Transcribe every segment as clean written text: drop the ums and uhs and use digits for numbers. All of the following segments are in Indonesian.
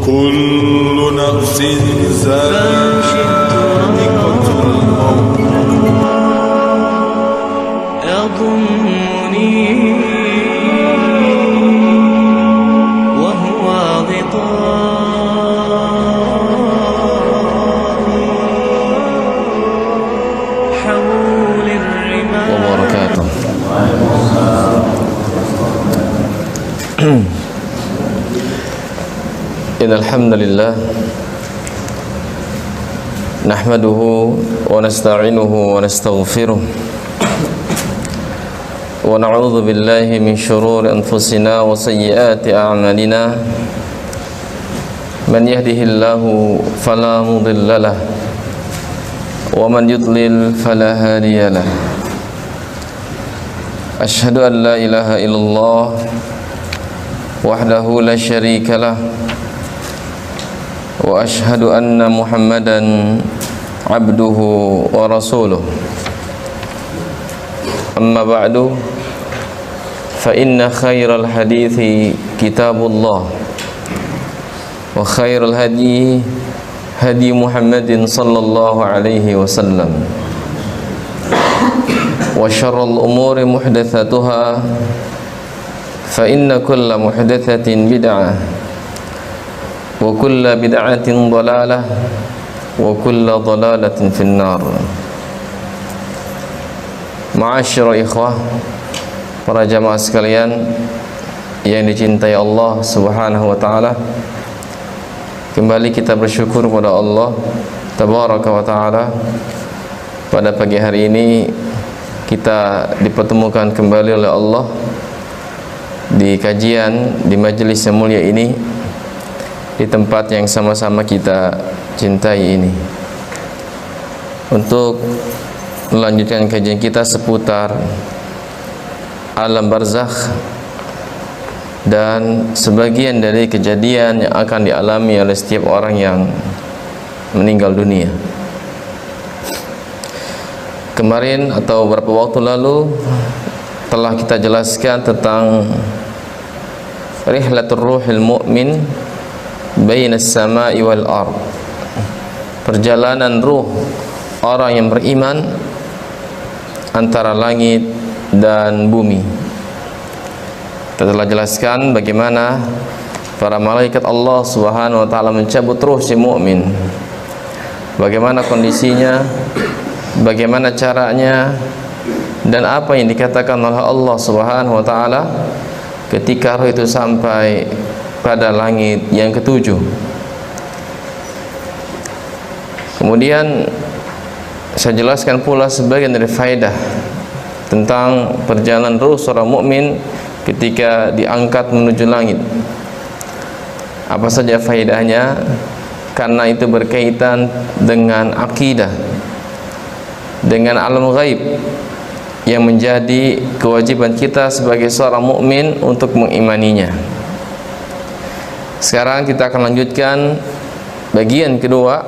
كل نفس ذائقة الموت يضمني وهو غطائي حول الرمال وبركاته. إن الحمد لله نحمده ونستعينه ونستغفره ونعوذ بالله من شرور أنفسنا وسيئات أعمالنا من يهده الله فلا مضل له ومن يضلل فلا هادي له أشهد أن لا إله إلا الله وحده لا شريك له وأشهد أن محمدا عبده ورسوله أما بعد فإن خير الحديث كتاب الله وخير الهدي هدي محمد صلى الله عليه وسلم وشر الأمور محدثاتها فإن كل محدثة بدعة وكل بدعة ضلالة وكل ضلالة في النار. Ma'asyiral ikhwah, para jamaah sekalian yang dicintai Allah Subhanahu wa taala, kembali kita bersyukur kepada Allah Tabaraka wa taala. Pada pagi hari ini kita dipertemukan kembali oleh Allah di kajian di majelis yang mulia ini, di tempat yang sama-sama kita cintai ini, untuk melanjutkan kajian kita seputar alam barzakh dan sebagian dari kejadian yang akan dialami oleh setiap orang yang meninggal dunia. Kemarin atau beberapa waktu lalu telah kita jelaskan tentang rihlatur ruhil mu'min bainas sama'i wal ard, perjalanan ruh orang yang beriman antara langit dan bumi. Kita telah jelaskan bagaimana para malaikat Allah Subhanahu wa taala mencabut ruh si mukmin, bagaimana kondisinya, bagaimana caranya, dan apa yang dikatakan oleh Allah Subhanahu wa taala ketika roh itu sampai pada langit yang ketujuh. Kemudian saya jelaskan pula sebagian dari faedah tentang perjalanan ruh seorang mukmin ketika diangkat menuju langit. Apa saja faedahnya? Karena itu berkaitan dengan akidah, dengan alam ghaib yang menjadi kewajiban kita sebagai seorang mukmin untuk mengimaninya. Sekarang kita akan lanjutkan bagian kedua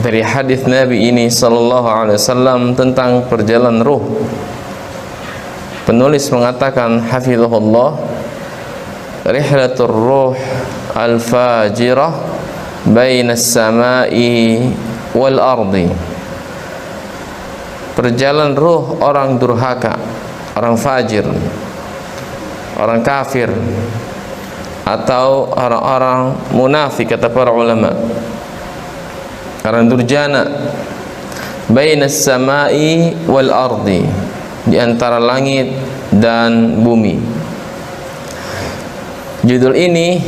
dari hadis Nabi ini sallallahu alaihi wasallam tentang perjalanan ruh. Penulis mengatakan hafizahullah, rihlatur ruh al-fajirah bainas samai wal ardi, perjalanan ruh orang durhaka, orang fajir, orang kafir, atau orang-orang munafik kata para ulama, orang durjana, bainas samai wal ardi, di antara langit dan bumi. Judul ini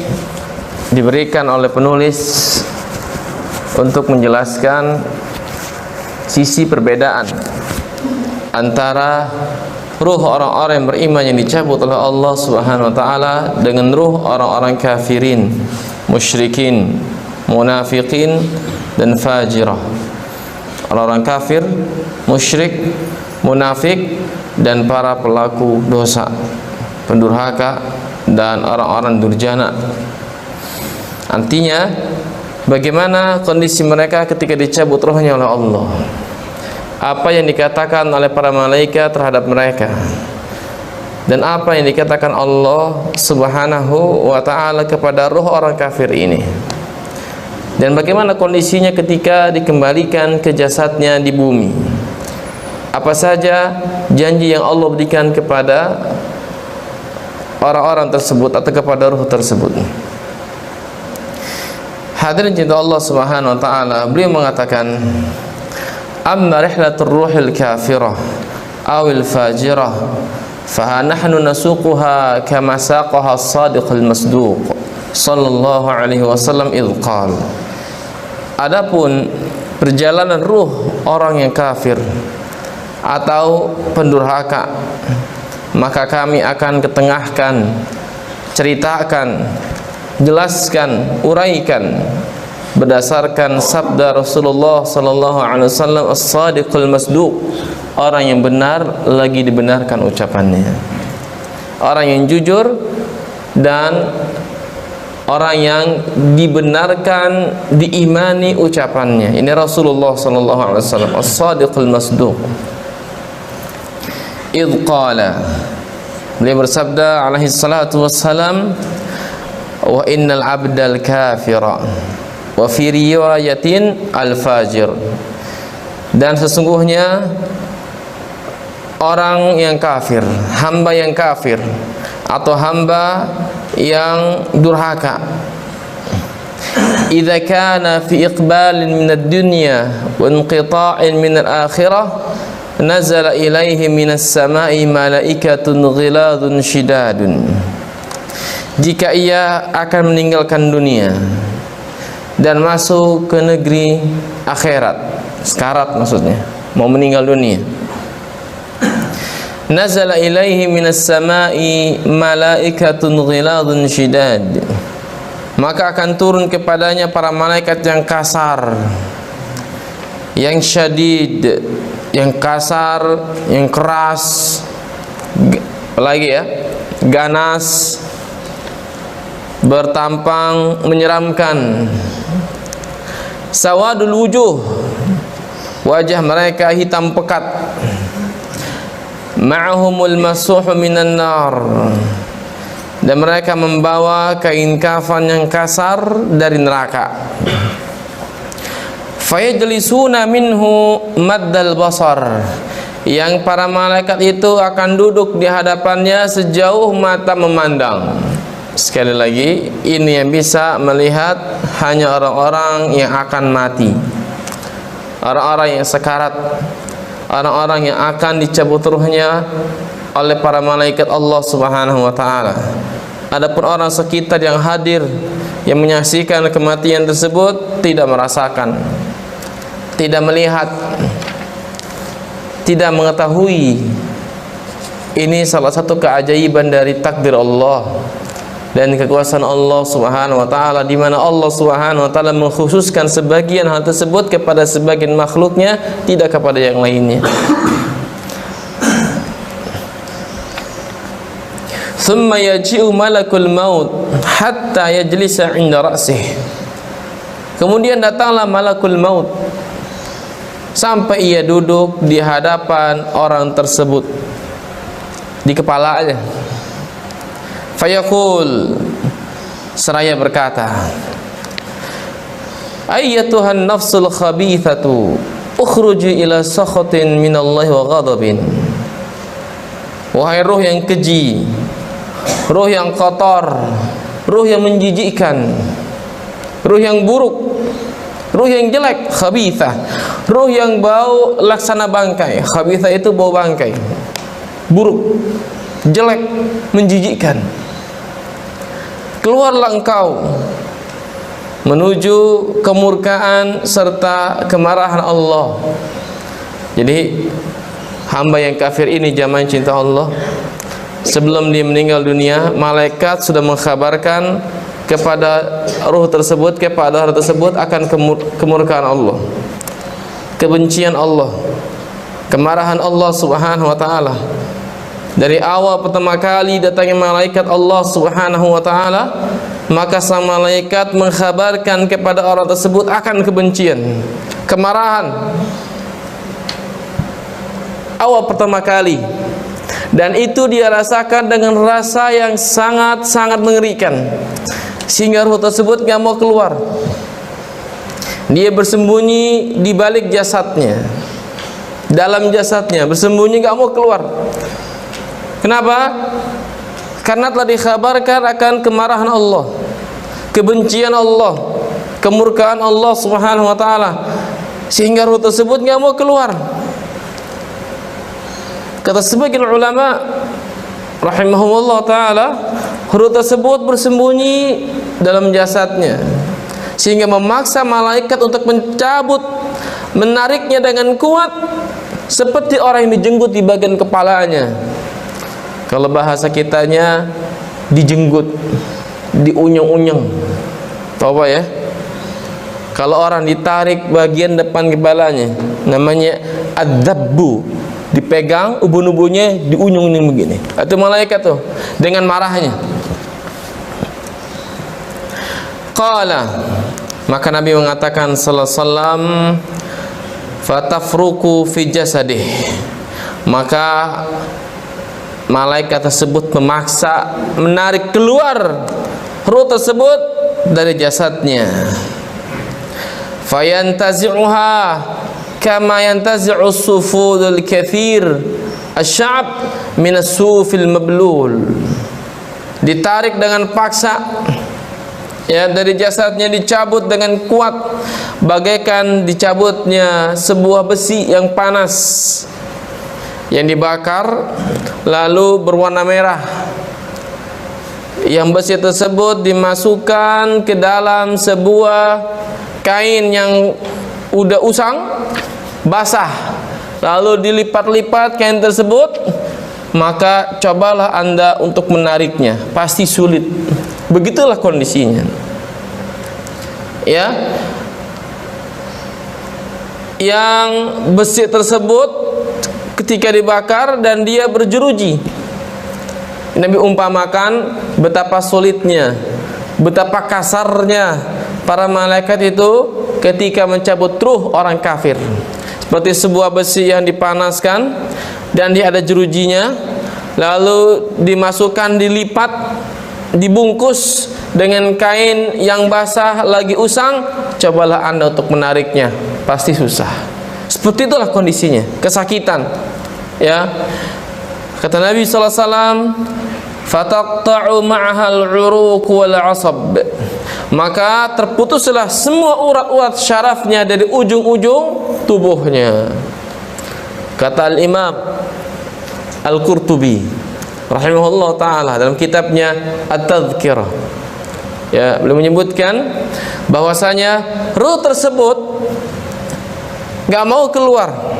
diberikan oleh penulis untuk menjelaskan sisi perbedaan antara ruh orang-orang yang beriman yang dicabut oleh Allah Subhanahu wa taala dengan ruh orang-orang kafirin, musyrikin, munafikin, dan fajirah. Orang-orang kafir, musyrik, munafik, dan para pelaku dosa, pendurhaka, dan orang-orang durjana. Artinya, bagaimana kondisi mereka ketika dicabut rohnya oleh Allah? Apa yang dikatakan oleh para malaikat terhadap mereka? dan apa yang dikatakan Allah Subhanahu wa ta'ala kepada ruh orang kafir ini, dan bagaimana kondisinya ketika dikembalikan ke jasadnya di bumi. Apa saja janji yang Allah berikan kepada orang-orang tersebut atau kepada ruh tersebut. Hadirin cinta Allah Subhanahu wa ta'ala, beliau mengatakan, amma rihlatur ruhil kafirah awil fajirah faha nahnu nasuquha kama saqaha as-sadiqul masduq sallallahu alaihi wasallam idh qala. Adapun perjalanan ruh orang yang kafir atau pendurhaka, maka kami akan ketengahkan, ceritakan, jelaskan, uraikan berdasarkan sabda Rasulullah sallallahu alaihi wasallam, as-sadiqul masduq, orang yang benar lagi dibenarkan ucapannya, orang yang jujur dan orang yang dibenarkan, diimani ucapannya. Ini Rasulullah sallallahu alaihi wasallam, as-sadiqul masduq. Idh qala, beliau bersabda alaihi salatu wassalam, wa innal abdal kafira wa fi riwayatin al-fajir, dan sesungguhnya orang yang kafir, hamba yang kafir atau hamba yang durhaka, idza kana fi iqbalin min ad-dunya wa inqita'in min al-akhirah nazala ilaihi minas sama'i malaikatun ghiladun shidadun. Jika ia akan meninggalkan dunia dan masuk ke negeri akhirat, sekarat maksudnya, mau meninggal dunia, nazala ilaihi minas sama'i malaikatun ghiladun shidad, maka akan turun kepadanya para malaikat yang kasar, yang syadid, yang kasar, yang keras, apalagi ya, ganas, bertampang menyeramkan. Sawadul wujuh, wajah mereka hitam pekat. Ma'ahumul masuhu minan nar, dan mereka membawa kain kafan yang kasar dari neraka. Fayajlisuna minhu maddal basar, yang para malaikat itu akan duduk di hadapannya sejauh mata memandang. Sekali lagi, ini yang bisa melihat hanya orang-orang yang akan mati, orang-orang yang sekarat, orang-orang yang akan dicabut ruhnya oleh para malaikat Allah Subhanahu wa ta'ala. Adapun orang sekitar yang hadir, yang menyaksikan kematian tersebut, tidak merasakan, tidak melihat, tidak mengetahui. Ini salah satu keajaiban dari takdir Allah dan kekuasaan Allah Subhanahu wa ta'ala, di mana Allah Subhanahu wa ta'ala mengkhususkan sebagian hal tersebut kepada sebagian makhluknya, tidak kepada yang lainnya. Thumma yaji'u malakul maut hatta yajlisa 'inda ra'sih. Kemudian datanglah malakul maut sampai ia duduk di hadapan orang tersebut, di kepalanya. Fayaqul, seraya berkata, ayyatuhan nafsul khabithatu ukhruji ila sakhatin minallahi wa ghadabin. Wahai ruh yang keji, ruh yang kotor, ruh yang menjijikkan, ruh yang buruk, ruh yang jelek, khabithah, ruh yang bau laksana bangkai. Khabithah itu bau bangkai, buruk, jelek, menjijikkan. Keluarlah engkau menuju kemurkaan serta kemarahan Allah. Jadi hamba yang kafir ini, jamaah cinta Allah, sebelum dia meninggal dunia, malaikat sudah mengkhabarkan kepada ruh tersebut, kepada orang tersebut akan kemurkaan Allah, kebencian Allah, kemarahan Allah Subhanahu wa ta'ala. Dari awal pertama kali datangnya malaikat Allah Subhanahu wa ta'ala, maka sang malaikat mengkhabarkan kepada orang tersebut akan kebencian, kemarahan. Awal pertama kali. dan itu dia rasakan dengan rasa yang sangat-sangat mengerikan, sehingga ruh tersebut nggak mau keluar. Dia bersembunyi di balik jasadnya, dalam jasadnya bersembunyi, nggak mau keluar. Kenapa? Karena telah dikhabarkan akan kemarahan Allah, kebencian Allah, kemurkaan Allah Subhanahu wa taala, sehingga ruh tersebut nggak mau keluar. Kata sebagian ulama rahimahumullah taala, ruh tersebut bersembunyi dalam jasadnya, sehingga memaksa malaikat untuk mencabut, menariknya dengan kuat, seperti orang yang dijenggut di bagian kepalanya. Kalau bahasa kitanya, dijenggut, diunyeng-unyeng. Tahu apa ya? Kalau orang ditarik bagian depan kepalanya, namanya adzabbu, dipegang ubun-ubunnya, diunyeng-unyeng begini. Itu malaikat tuh dengan marahnya. Qala, maka Nabi mengatakan sallallahu alaihi wasallam, fatafruku fi jasadih, maka malaikat tersebut memaksa menarik keluar ruh tersebut dari jasadnya. Fayantazi'uha kama yantazi'u sufudul kathir asy'ab min as-sufil mablul. Ditarik dengan paksa, ya, dari jasadnya, dicabut dengan kuat bagaikan dicabutnya sebuah besi yang panas yang dibakar lalu berwarna merah. Yang besi tersebut dimasukkan ke dalam sebuah kain yang udah usang, basah, lalu dilipat-lipat kain tersebut, maka cobalah Anda untuk menariknya, pasti sulit. Begitulah kondisinya, ya. Yang besi tersebut ketika dibakar dan dia berjeruji, Nabi umpamakan betapa sulitnya, betapa kasarnya para malaikat itu ketika mencabut ruh orang kafir. Seperti sebuah besi yang dipanaskan dan dia ada jerujinya, lalu dimasukkan, dilipat, dibungkus dengan kain yang basah lagi usang. Cobalah Anda untuk menariknya, pasti susah. Seperti itulah kondisinya, kesakitan, ya. Kata Nabi sallallahu alaihi wasallam, fataqta'u ma'ahal 'uruq wal 'asab, maka terputuslah semua urat-urat syarafnya dari ujung-ujung tubuhnya. Kata Al-Imam Al-Qurtubi rahimahullah taala dalam kitabnya At-Tadhkirah, ya, beliau menyebutkan bahwasanya ruh tersebut enggak mau keluar.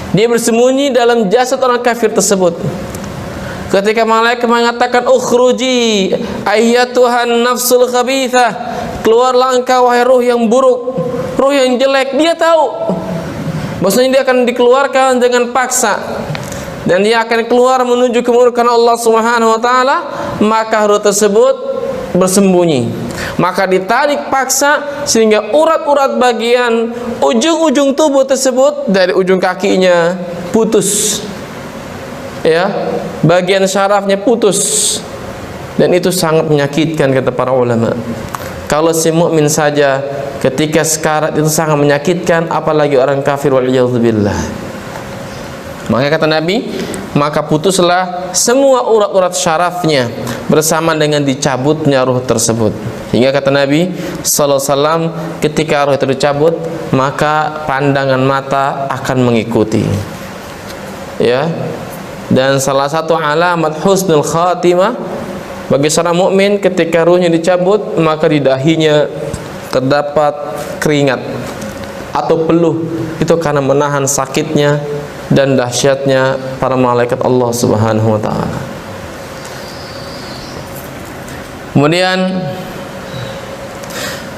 Dia bersembunyi dalam jasad orang kafir tersebut. Ketika malaikat mengatakan ukhruji ayyatuhan nafsul khabithah, keluarlah engkau wahai ruh yang buruk, ruh yang jelek, dia tahu bahwasanya dia akan dikeluarkan dengan paksa dan dia akan keluar menuju kemurkaan Allah Subhanahu wa taala. Maka ruh tersebut bersembunyi, maka ditarik paksa sehingga urat-urat bagian ujung-ujung tubuh tersebut dari ujung kakinya putus, ya, bagian syarafnya putus, dan itu sangat menyakitkan kata para ulama. Kalau si mukmin saja ketika sekarat itu sangat menyakitkan, apalagi orang kafir, waliyadzubillah. Maka kata Nabi, maka putuslah semua urat-urat syarafnya bersama dengan dicabutnya ruh tersebut. Hingga kata Nabi sallallahu alaihi wasallam, ketika ruh itu dicabut, maka pandangan mata akan mengikuti, ya. Dan salah satu alamat husnul khatimah bagi seorang mukmin ketika ruhnya dicabut, maka di dahinya terdapat keringat atau peluh. Itu karena menahan sakitnya dan dahsyatnya para malaikat Allah Subhanahu wa taala. Kemudian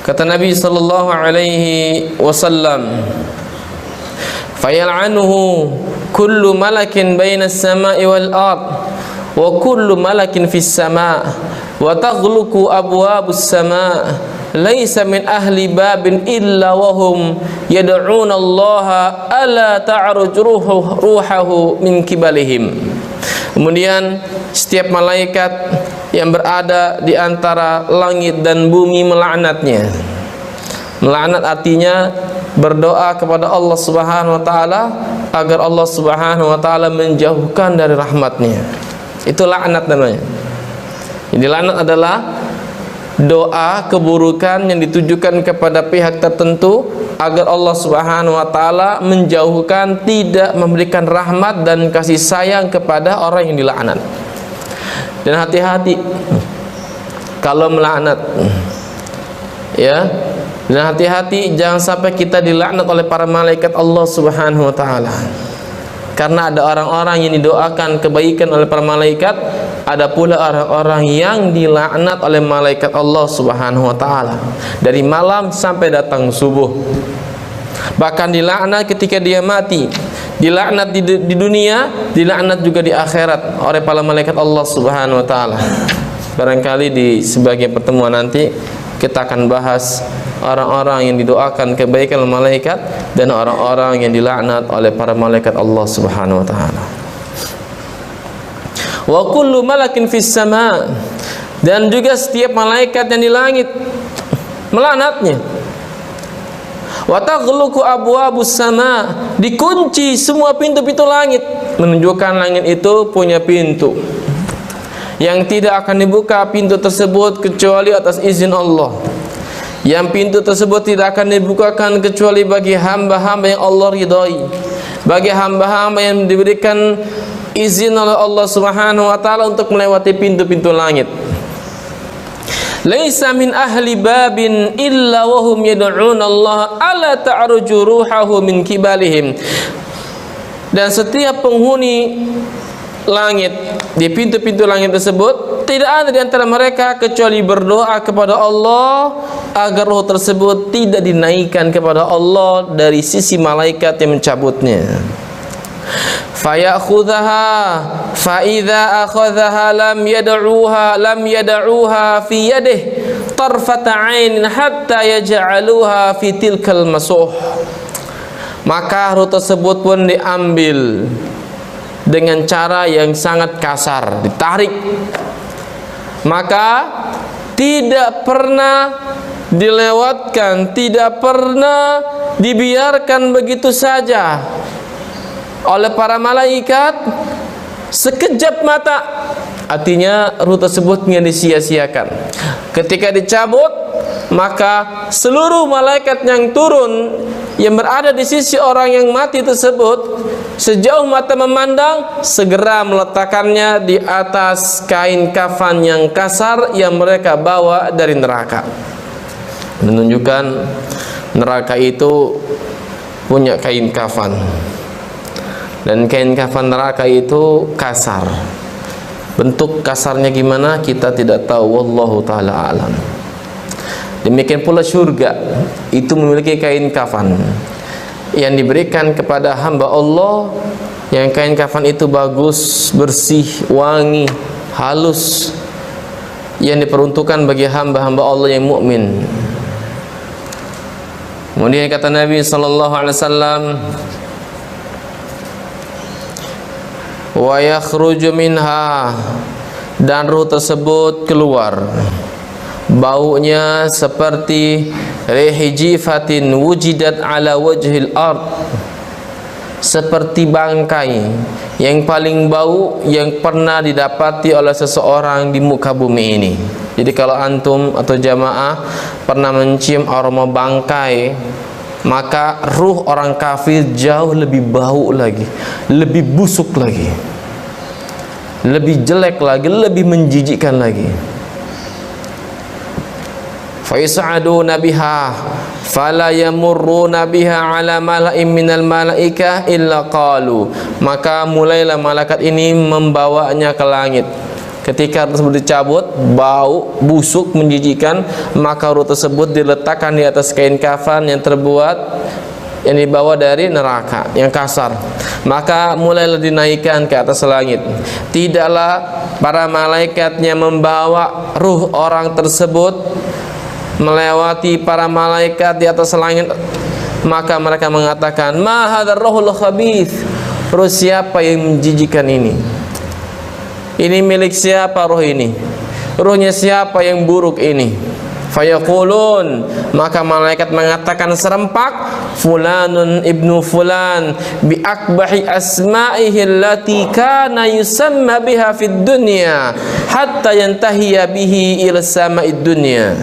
kata Nabi sallallahu alaihi wasallam, fayal'anuhu kullu malakin baina as-sama'i wal ard wa kullu malakin fis sama' wa taghluqu abwabus sama' laisa min ahli babin illa wahum yad'una Allah ala ta'ruj ruhahu min kibalihim. Kemudian setiap malaikat yang berada di antara langit dan bumi melaknatnya. Melaknat artinya berdoa kepada Allah Subhanahu wa taala agar Allah Subhanahu wa taala menjauhkan dari rahmatnya. Itu laknat namanya. Jadi laknat adalah doa keburukan yang ditujukan kepada pihak tertentu agar Allah Subhanahu wa taala menjauhkan, tidak memberikan rahmat dan kasih sayang kepada orang yang dilaknat. Dan hati-hati kalau melaknat, ya. Dan hati-hati jangan sampai kita dilaknat oleh para malaikat Allah Subhanahu wa taala. Karena ada orang-orang yang didoakan kebaikan oleh para malaikat, ada pula orang-orang yang dilaknat oleh malaikat Allah Subhanahu wa taala dari malam sampai datang subuh. Bahkan dilaknat ketika dia mati, dilaknat di dunia, dilaknat juga di akhirat oleh para malaikat Allah Subhanahu wa taala. Barangkali di sebagian pertemuan nanti kita akan bahas orang-orang yang didoakan kebaikan oleh malaikat dan orang-orang yang dilaknat oleh para malaikat Allah Subhanahu wa taala. Wa kullu malakin fis sama, dan juga setiap malaikat yang di langit melaknatnya. Wa taghluqu abwabus sama, dikunci semua pintu-pintu langit, menunjukkan langit itu punya pintu yang tidak akan dibuka pintu tersebut kecuali atas izin Allah. Yang pintu tersebut tidak akan dibukakan kecuali bagi hamba-hamba yang Allah ridhai, bagi hamba-hamba yang diberikan izin oleh Allah Subhanahu wa taala untuk melewati pintu-pintu langit. Laisa min ahli babin illa wa hum yad'una Allah ala ta'ruju ruhahu min kibalihim. Dan setiap penghuni langit di pintu-pintu langit tersebut tidak ada di antara mereka kecuali berdoa kepada Allah agar roh tersebut tidak dinaikkan kepada Allah dari sisi malaikat yang mencabutnya. Fayakhudhaha fa idza akhadhaha lam yad'uha fi yadihi tarfata 'ainin hatta yaj'aluha fi tilkal masuh. Maka roh tersebut pun diambil dengan cara yang sangat kasar, ditarik. Maka tidak pernah dilewatkan, tidak pernah dibiarkan begitu saja oleh para malaikat sekejap mata. Artinya ruh tersebut tidak disia-siakan. Ketika dicabut, maka seluruh malaikat yang turun yang berada di sisi orang yang mati tersebut, sejauh mata memandang, segera meletakkannya di atas kain kafan yang kasar yang mereka bawa dari neraka. Menunjukkan neraka itu punya kain kafan, dan kain kafan neraka itu kasar. Bentuk kasarnya gimana kita tidak tahu, wallahu taala alam. Demikian pula surga itu memiliki kain kafan yang diberikan kepada hamba Allah, yang kain kafan itu bagus, bersih, wangi, halus, yang diperuntukkan bagi hamba-hamba Allah yang mukmin. Kemudian kata Nabi sallallahu alaihi wasallam, wa yakhruju minha, dan ruh tersebut keluar, baunya seperti rihijifatin wujidat ala wajhil ard, seperti bangkai yang paling bau yang pernah didapati oleh seseorang di muka bumi ini. Jadi kalau antum atau jamaah pernah mencium aroma bangkai, maka ruh orang kafir jauh lebih bau lagi, lebih busuk lagi, lebih jelek lagi, lebih menjijikkan lagi. Fais'aduna biha fala yamurruna biha ala mala'in minal malaikah illa qalu, maka mulailah malaikat ini membawanya ke langit. Ketika tersebut dicabut, bau busuk menjijikkan, maka ruh tersebut diletakkan di atas kain kafan yang terbuat, yang dibawa dari neraka yang kasar. Maka mulailah dinaikkan ke atas langit. Tidaklah para malaikatnya membawa ruh orang tersebut melewati para malaikat di atas langit, maka mereka mengatakan, ma hadzal ruhul khabith, ruh siapa yang menjijikan ini? ini milik siapa ruh ini? Ruhnya siapa yang buruk ini? Fayaqulun, maka malaikat mengatakan serempak, fulanun ibnu fulan bi akbahi asma'ihi allati kana yusamma biha fid dunya hatta yantahiya bihi ila sama'id dunya.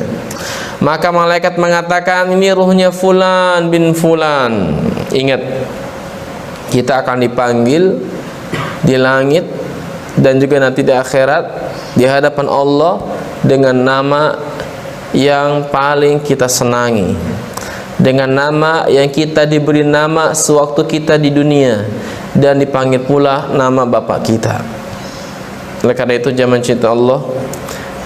Maka malaikat mengatakan ini ruhnya fulan bin fulan. Ingat, kita akan dipanggil di langit dan juga nanti di akhirat di hadapan Allah dengan nama yang paling kita senangi, dengan nama yang kita diberi nama sewaktu kita di dunia, dan dipanggil pula nama bapak kita. Oleh karena itu, jangan cinta Allah,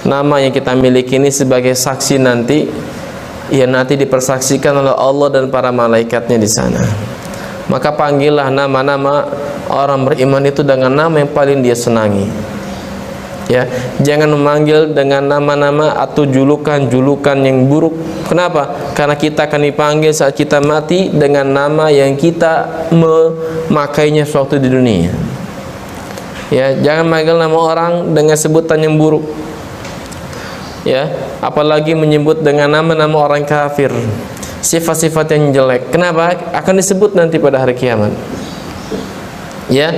nama yang kita miliki ini sebagai saksi nanti, ya nanti dipersaksikan oleh Allah dan para malaikatnya di sana. Maka panggillah nama-nama orang beriman itu dengan nama yang paling dia senangi. Ya, jangan memanggil dengan nama-nama atau julukan-julukan yang buruk. Kenapa? Karena kita akan dipanggil saat kita mati dengan nama yang kita memakainya sewaktu di dunia. Ya, jangan manggil nama orang dengan sebutan yang buruk. Ya, apalagi menyebut dengan nama-nama orang kafir, sifat-sifat yang jelek. Kenapa? Akan disebut nanti pada hari kiamat. Ya,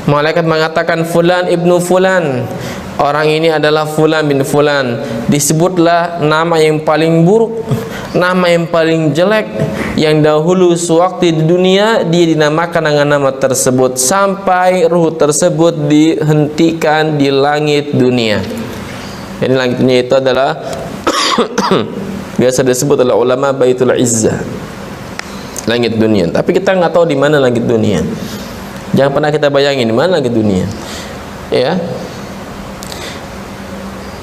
malaikat mengatakan fulan ibnu fulan, orang ini adalah fulan bin fulan. Disebutlah nama yang paling buruk, nama yang paling jelek, yang dahulu sewaktu di dunia dia dinamakan dengan nama tersebut sampai ruh tersebut dihentikan di langit dunia. Jadi langit dunia itu adalah biasa disebut oleh ulama Baitul Izzah, langit dunia. Tapi kita nggak tahu di mana langit dunia. Jangan pernah kita bayangin di mana langit dunia. Ya.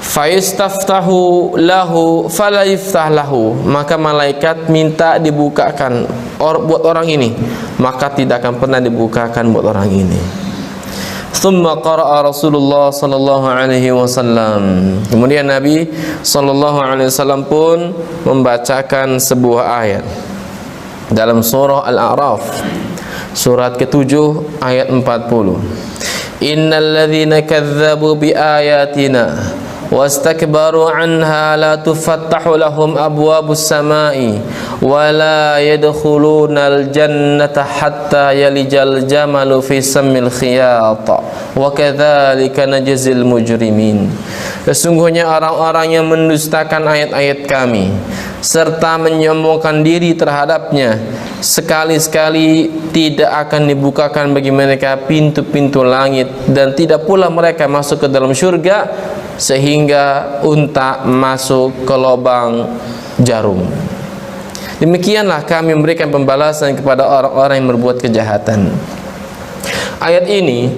Fayastaftahu lahu fala yaftah lahu, maka malaikat minta dibukakan buat orang ini, maka tidak akan pernah dibukakan buat orang ini. Thumma qara'a Rasulullah sallallahu alaihi wasallam. Kemudian Nabi sallallahu alaihi wasallam pun membacakan sebuah ayat dalam surah Al-A'raf, surat ke-7 ayat 40. Innal ladzina kadzdzabu bi ayatina wastakbaru anha la tufattahu lahum abwabus samai wa la yadkhulunal jannata hatta yalijal jamalu fi sammil khiyat wa kadzalika najzil mujrimin. Sesungguhnya orang-orang yang mendustakan ayat-ayat kami serta menyombongkan diri terhadapnya, sekali-sekali tidak akan dibukakan bagi mereka pintu-pintu langit, dan tidak pula mereka masuk ke dalam syurga sehingga unta masuk ke lubang jarum. Demikianlah kami memberikan pembalasan kepada orang-orang yang berbuat kejahatan. Ayat ini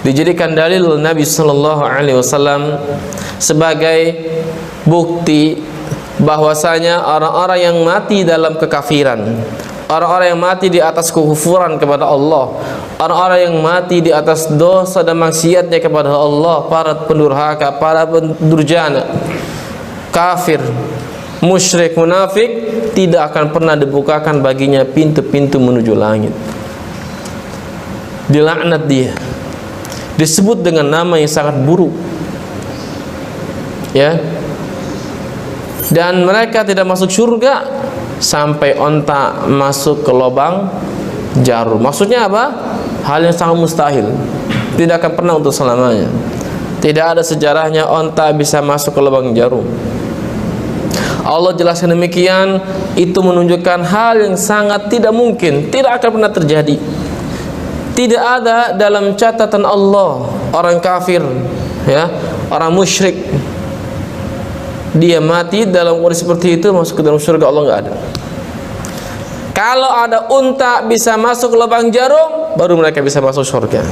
dijadikan dalil Nabi sallallahu alaihi wasallam sebagai bukti bahwasanya orang-orang yang mati dalam kekafiran, orang-orang yang mati di atas kekufuran kepada Allah, orang-orang yang mati di atas dosa dan maksiatnya kepada Allah, para pendurhaka, para pendurjana, kafir, musyrik, munafik, tidak akan pernah dibukakan baginya pintu-pintu menuju langit. Dilaknat dia, disebut dengan nama yang sangat buruk. Ya. Dan mereka tidak masuk surga sampai onta masuk ke lubang jarum. Maksudnya apa? Hal yang sangat mustahil, tidak akan pernah untuk selamanya. Tidak ada sejarahnya onta bisa masuk ke lubang jarum. Allah jelaskan demikian, itu menunjukkan hal yang sangat tidak mungkin, tidak akan pernah terjadi. Tidak ada dalam catatan Allah orang kafir, ya, orang musyrik, dia mati dalam kondisi seperti itu masuk ke dalam surga Allah, nggak ada. Kalau ada unta bisa masuk ke lubang jarum, baru mereka bisa masuk surga.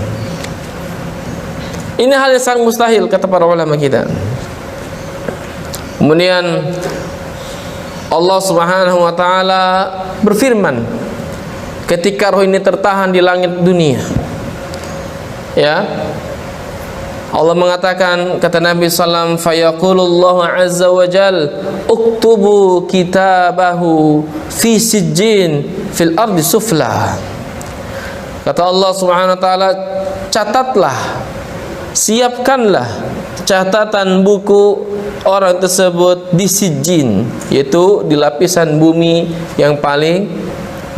Ini hal yang sangat mustahil kata para ulama kita. Kemudian Allah Subhanahu wa taala berfirman ketika roh ini tertahan di langit dunia. Ya. Allah mengatakan, kata Nabi sallallahu alaihi wasallam, fayaqulullahu azza wa jal uktubu kitabahu fi sijjin fil ardi sufla. Kata Allah Subhanahu wa taala, catatlah siapkanlah catatan buku orang tersebut di sijjin, yaitu di lapisan bumi yang paling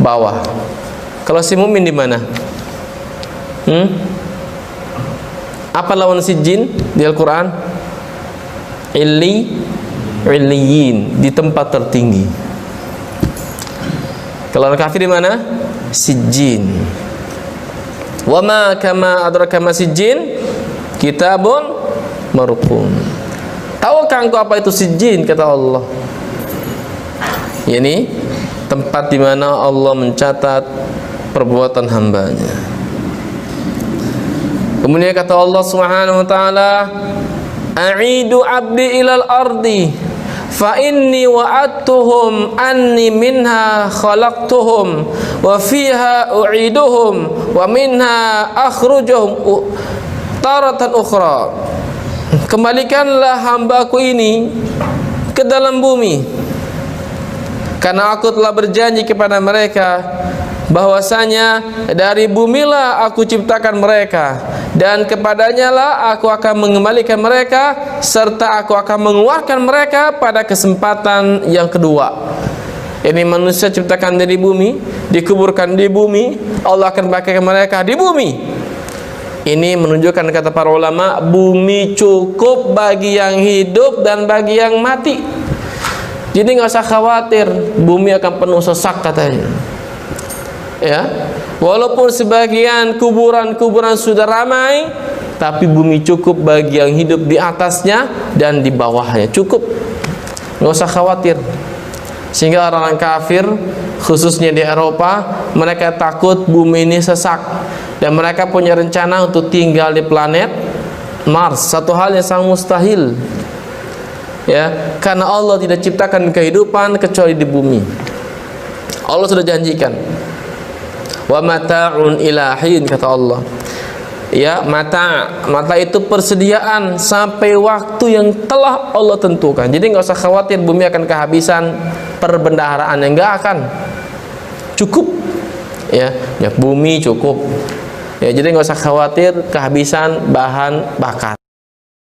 bawah. Kalau si mukmin di mana? Apa lawan sijjin di Al-Quran? Illiyin, di tempat tertinggi. Kalau orang kafir di mana? Sijjin. Wa ma kama adraka ma sijjin, kitabun marqum. Tahukah engkau apa itu sijjin, kata Allah? Ini tempat di mana Allah mencatat perbuatan hambanya. Kemudian kata Allah Subhanahu wa taala, a'idu abdi ilal ardi fa inni wa'adtuhum anni minha khalaqtuhum wa fiha u'iduhum wa minha akhrujuhum taratan ukhra. Kembalikanlah hambaku ini ke dalam bumi, karena aku telah berjanji kepada mereka bahwasanya dari bumilah aku ciptakan mereka, dan kepadanya lah aku akan mengembalikan mereka, serta aku akan mengeluarkan mereka pada kesempatan yang kedua. Ini manusia ciptakan dari bumi, dikuburkan di bumi, Allah akan bangkitkan mereka di bumi. Ini menunjukkan, kata para ulama, bumi cukup bagi yang hidup dan bagi yang mati. Jadi nggak usah khawatir bumi akan penuh sesak, katanya. Ya, walaupun sebagian kuburan-kuburan sudah ramai, tapi bumi cukup bagi yang hidup di atasnya dan di bawahnya, cukup, nggak usah khawatir. Sehingga orang kafir, khususnya di Eropa, mereka takut bumi ini sesak, dan mereka punya rencana untuk tinggal di planet Mars, satu hal yang sangat mustahil. Ya, karena Allah tidak ciptakan kehidupan kecuali di bumi. Allah sudah janjikan, wa mata'un ilahin, kata Allah. Ya, mata itu persediaan sampai waktu yang telah Allah tentukan. Jadi nggak usah khawatir bumi akan kehabisan perbendaharaan, yang nggak akan, cukup. Ya, bumi cukup. Ya, jadi nggak usah khawatir kehabisan bahan bakar.